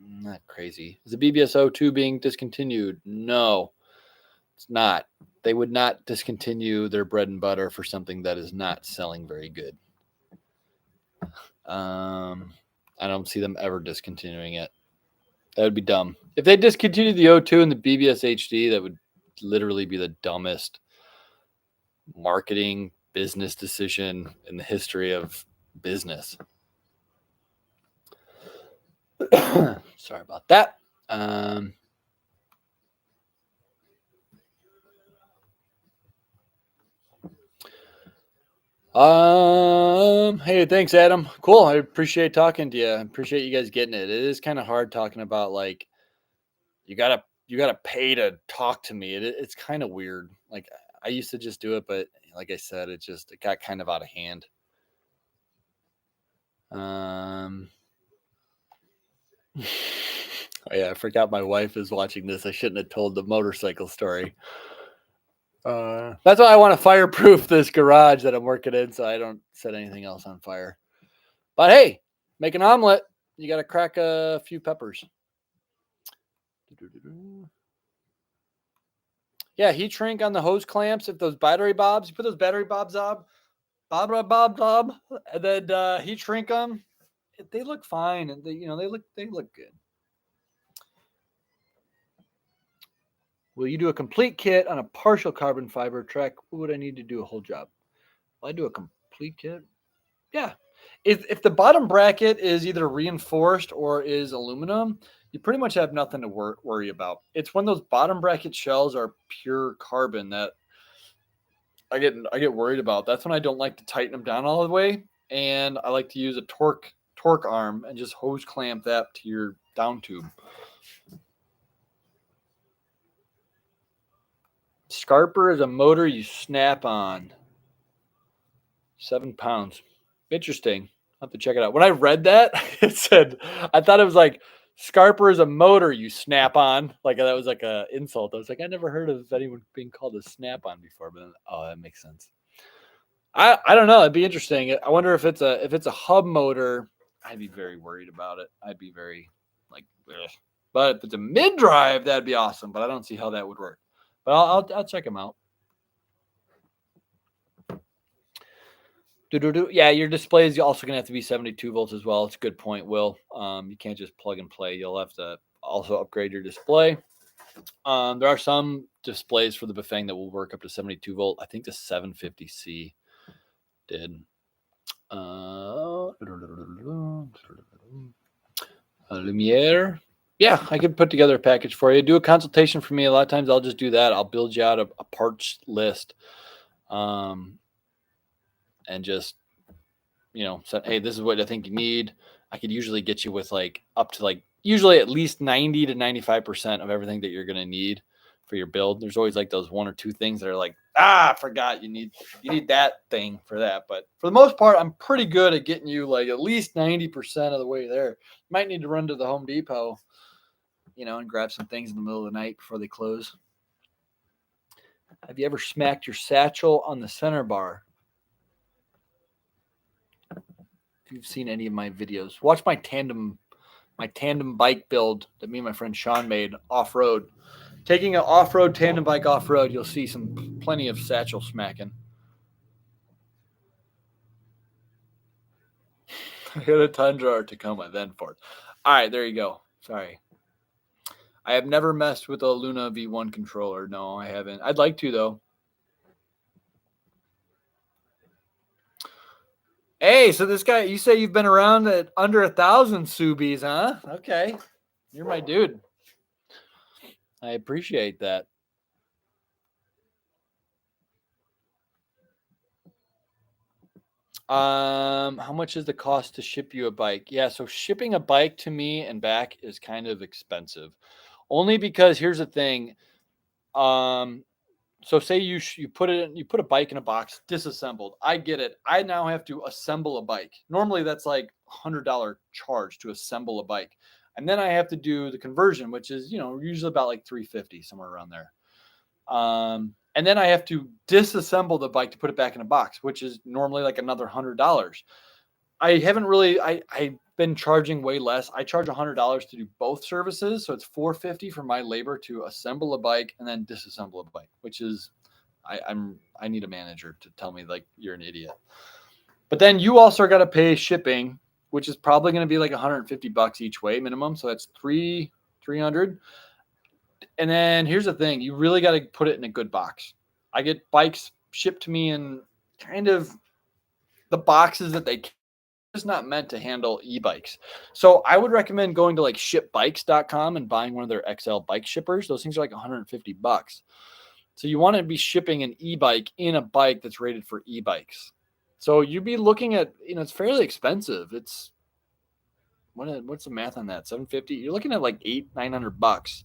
[SPEAKER 1] not crazy. Is the BBS02 being discontinued? No, it's not. They would not discontinue their bread and butter for something that is not selling very good. I don't see them ever discontinuing it. That would be dumb. If they discontinued the O2 and the BBS HD, that would literally be the dumbest marketing business decision in the history of business. Sorry about that. Hey, thanks, Adam. Cool. I appreciate talking to you. I appreciate you guys getting it. It is kind of hard talking about like you gotta pay to talk to me. It's kind of weird. Like I used to just do it, but like I said, it got kind of out of hand. Oh yeah, I forgot my wife is watching this. I shouldn't have told the motorcycle story. That's why I want to fireproof this garage that I'm working in, so I don't set anything else on fire. But hey, make an omelet. You got to crack a few peppers. Yeah, heat shrink on the hose clamps. If those battery bobs, you put those battery bobs up, bob, and then heat shrink them. they look fine, and they look good. Will you do a complete kit on a partial carbon fiber Trek? What would I need to do a whole job? Will I do a complete kit? Yeah. If the bottom bracket is either reinforced or is aluminum, you pretty much have nothing to worry about. It's when those bottom bracket shells are pure carbon that I get worried about. That's when I don't like to tighten them down all the way, and I like to use a torque arm and just hose clamp that to your down tube. Scarper is a motor you snap on. 7 pounds. Interesting. I'll have to check it out. When I read that, it said, I thought it was like Scarper is a motor you snap on. Like that was like a insult. I was like, I never heard of anyone being called a snap on before, but then, oh, that makes sense. I don't know. It'd be interesting. I wonder if it's a hub motor. I'd be very worried about it. I'd be very like, ugh. But if it's a mid drive, that'd be awesome. But I don't see how that would work. But I'll check them out. Yeah, your display is also going to have to be 72 volts as well. It's a good point, Will. You can't just plug and play. You'll have to also upgrade your display. There are some displays for the Bafang that will work up to 72 volt. I think the 750C did. Lumiere. Yeah, I could put together a package for you. Do a consultation for me. A lot of times I'll just do that. I'll build you out a parts list. And just, say, hey, this is what I think you need. I could usually get you with up to usually at least 90 to 95% of everything that you're going to need for your build. There's always those one or two things that are I forgot you need that thing for that. But for the most part, I'm pretty good at getting you at least 90% of the way there. You might need to run to the Home Depot, and grab some things in the middle of the night before they close. Have you ever smacked your satchel on the center bar? If you've seen any of my videos, watch my tandem bike build that me and my friend Sean made off-road. Taking an off-road tandem bike off-road, you'll see plenty of satchel smacking. I got a Tundra or Tacoma, then Ford. All right, there you go. Sorry. I have never messed with a Luna V1 controller. No, I haven't. I'd like to, though. Hey, so this guy, you say you've been around at under 1,000 Subies, huh? Okay. You're my dude. I appreciate that. How much is the cost to ship you a bike? Yeah, so shipping a bike to me and back is kind of expensive. Only because here's the thing. So say you put a bike in a box, disassembled. I get it. I now have to assemble a bike. Normally that's $100 charge to assemble a bike. And then I have to do the conversion, which is, usually about $350, somewhere around there. And then I have to disassemble the bike to put it back in a box, which is normally another $100. I haven't really, I've been charging way less. I charge $100 to do both services. So it's $450 for my labor to assemble a bike and then disassemble a bike, which is, I need a manager to tell me you're an idiot. But then you also got to pay shipping, which is probably going to be $150 each way minimum. So that's $300. And then here's the thing. You really got to put it in a good box. I get bikes shipped to me in kind of the boxes that they is not meant to handle e-bikes. So I would recommend going to shipbikes.com and buying one of their XL bike shippers. Those things are $150. So you want to be shipping an e-bike in a bike that's rated for e-bikes. So you'd be looking at, it's fairly expensive. It's what's the math on that? $750. You're looking at $800-900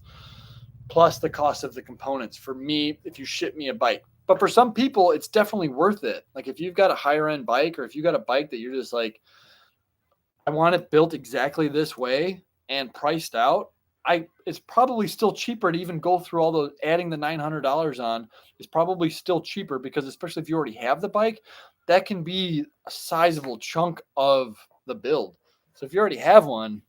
[SPEAKER 1] plus the cost of the components for me if you ship me a bike. But for some people, it's definitely worth it. If you've got a higher end bike, or if you got a bike that you're just I want it built exactly this way and priced out, it's probably still cheaper to even go through all those, adding the $900 on is probably still cheaper, because especially if you already have the bike, that can be a sizable chunk of the build. So if you already have one,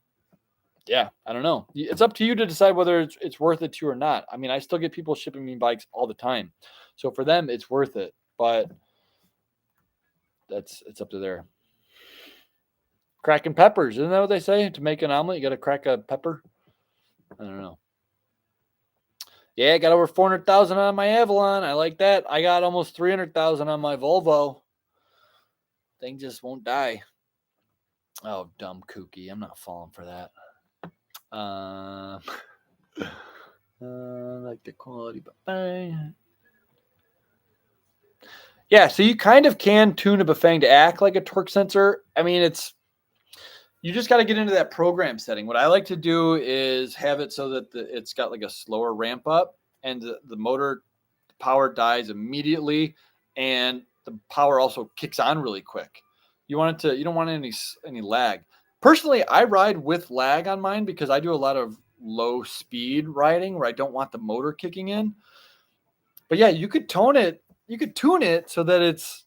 [SPEAKER 1] yeah, I don't know. It's up to you to decide whether it's worth it to you or not. I mean, I still get people shipping me bikes all the time. So for them, it's worth it, but it's up to there. Cracking peppers. Isn't that what they say? To make an omelet, you got to crack a pepper. I don't know. Yeah, I got over 400,000 on my Avalon. I like that. I got almost 300,000 on my Volvo. Thing just won't die. Oh, dumb kooky. I'm not falling for that. Like the quality, but bang. Yeah, so you kind of can tune a Bafang to act like a torque sensor. I mean, you just got to get into that program setting. What I like to do is have it so that it's got like a slower ramp up, and the motor power dies immediately, and the power also kicks on really quick. You don't want any lag. Personally, I ride with lag on mine because I do a lot of low speed riding where I don't want the motor kicking in. But yeah, you could tune it so that it's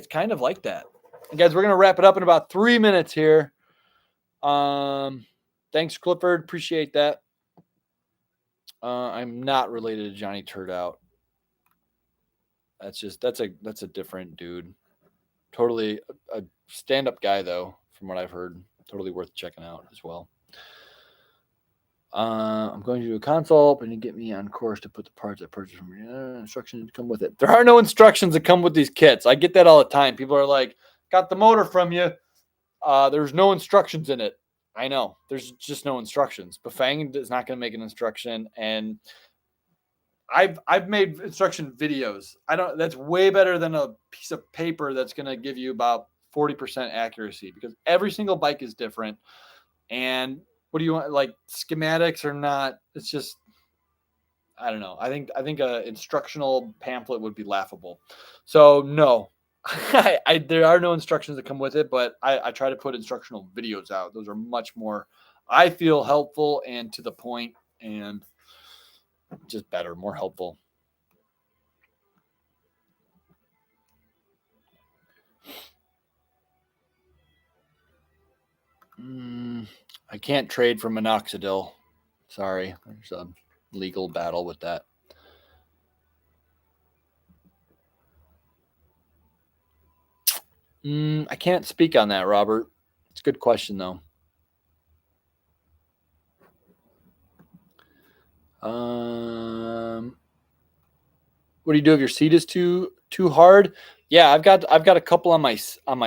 [SPEAKER 1] kind of like that. And guys, we're gonna wrap it up in about 3 minutes here. Thanks, Clifford. Appreciate that. I'm not related to Johnny Turdout. That's a different dude. Totally a stand-up guy though, from what I've heard. Totally worth checking out as well. I'm going to do a consult, and you get me on course to put the parts I purchased from you. Instructions come with it. There are no instructions that come with these kits. I get that all the time. People are like, got the motor from you. There's no instructions in it. I know. There's just no instructions. Bafang is not going to make an instruction, and I've made instruction videos. That's way better than a piece of paper that's going to give you about 40% accuracy, because every single bike is different. And what do you want? Like, schematics or not? It's just, I don't know. I think a instructional pamphlet would be laughable. So no, there are no instructions that come with it, but I try to put instructional videos out. Those are much more, I feel, helpful and to the point, and just better, more helpful. I can't trade for minoxidil. Sorry, there's a legal battle with that. I can't speak on that, Robert. It's a good question, though. What do you do if your seat is too hard? Yeah, I've got a couple on my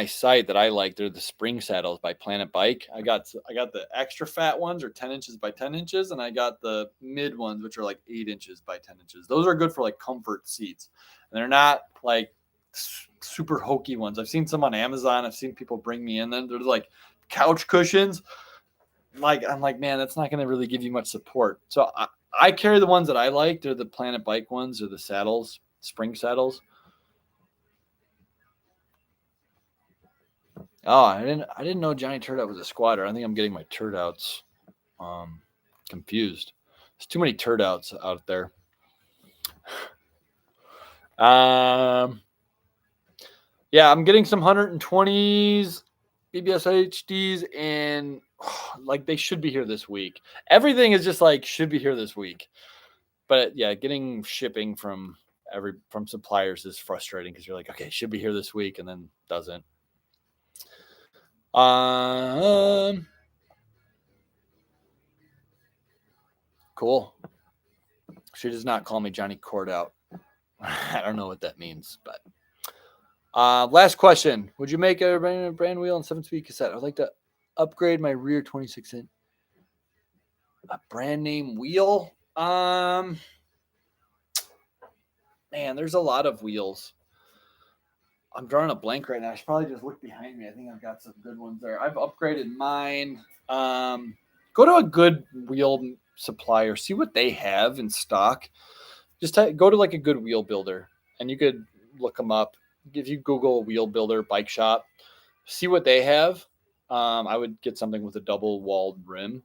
[SPEAKER 1] site that I like. They're the spring saddles by Planet Bike. I got the extra fat ones, are 10 inches by 10 inches, and I got the mid ones, which are like 8 inches by 10 inches. Those are good for like comfort seats, and they're not like super hokey ones. I've seen some on Amazon. I've seen people bring me in them. They're like couch cushions. I'm like, man, that's not going to really give you much support. So I carry the ones that I like. They're the Planet Bike ones, or the saddles, spring saddles. Oh, I didn't know Johnny Turdout was a squatter. I think I'm getting my turdouts confused. There's too many turdouts out there. Yeah, I'm getting some 120s, BBS HDs, and like they should be here this week. Everything is just like should be here this week. But yeah, getting shipping from suppliers is frustrating, because you're like, okay, should be here this week, and then doesn't. Cool. She does not call me Johnny Cordout. I don't know what that means, but last question. Would you make a brand wheel and 7-speed cassette? I'd like to upgrade my rear 26-inch. A brand name wheel? Man, there's a lot of wheels. I'm drawing a blank right now. I should probably just look behind me. I think I've got some good ones there. I've upgraded mine. Go to a good wheel supplier. See what they have in stock. Just go to like a good wheel builder, and you could look them up. If you Google wheel builder bike shop, see what they have. I would get something with a double walled rim.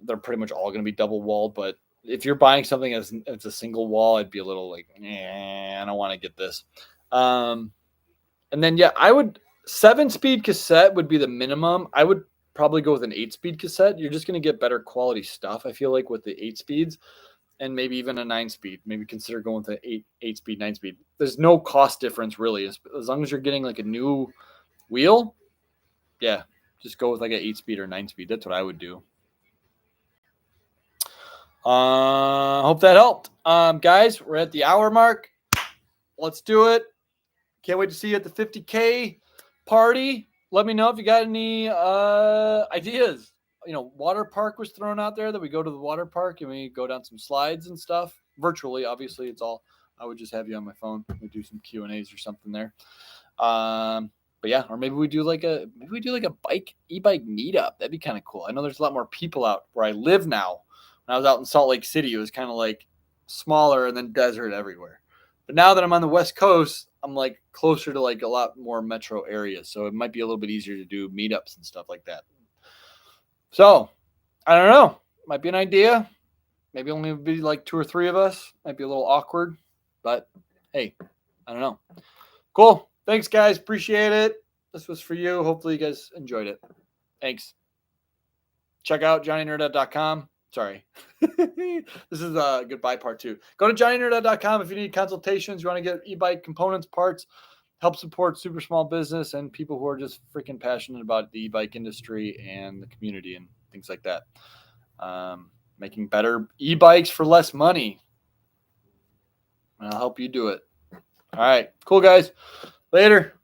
[SPEAKER 1] They're pretty much all going to be double walled, but if you're buying something as a single wall, I'd be a little like, I don't want to get this. And then, yeah, 7-speed cassette would be the minimum. I would probably go with an 8-speed cassette. You're just going to get better quality stuff, I feel like, with the 8 speeds, and maybe even a 9-speed. Maybe consider going with an 8-speed, 9-speed. There's no cost difference, really. As long as you're getting like a new wheel, yeah, just go with like an 8-speed or 9-speed. That's what I would do. Hope that helped. Guys, we're at the hour mark. Let's do it. Can't wait to see you at the 50K party. Let me know if you got any ideas. Water park was thrown out there that we go to the water park and we go down some slides and stuff virtually. Obviously, it's all. I would just have you on my phone. We do some Q&As or something there. But yeah, or maybe we do like a e-bike meetup. That'd be kind of cool. I know there's a lot more people out where I live now. When I was out in Salt Lake City, it was kind of like smaller and then desert everywhere. But now that I'm on the West Coast, I'm like closer to like a lot more metro areas. So it might be a little bit easier to do meetups and stuff like that. So I don't know. Might be an idea. Maybe only be like 2 or 3 of us. Might be a little awkward, but hey, I don't know. Cool. Thanks, guys. Appreciate it. This was for you. Hopefully you guys enjoyed it. Thanks. Check out johnnynerd.com. Sorry. This is a goodbye part 2. Go to johnnynerd.com if you need consultations. You want to get e-bike components, parts, help support super small business and people who are just freaking passionate about the e-bike industry and the community and things like that. Making better e-bikes for less money. And I'll help you do it. All right. Cool, guys. Later.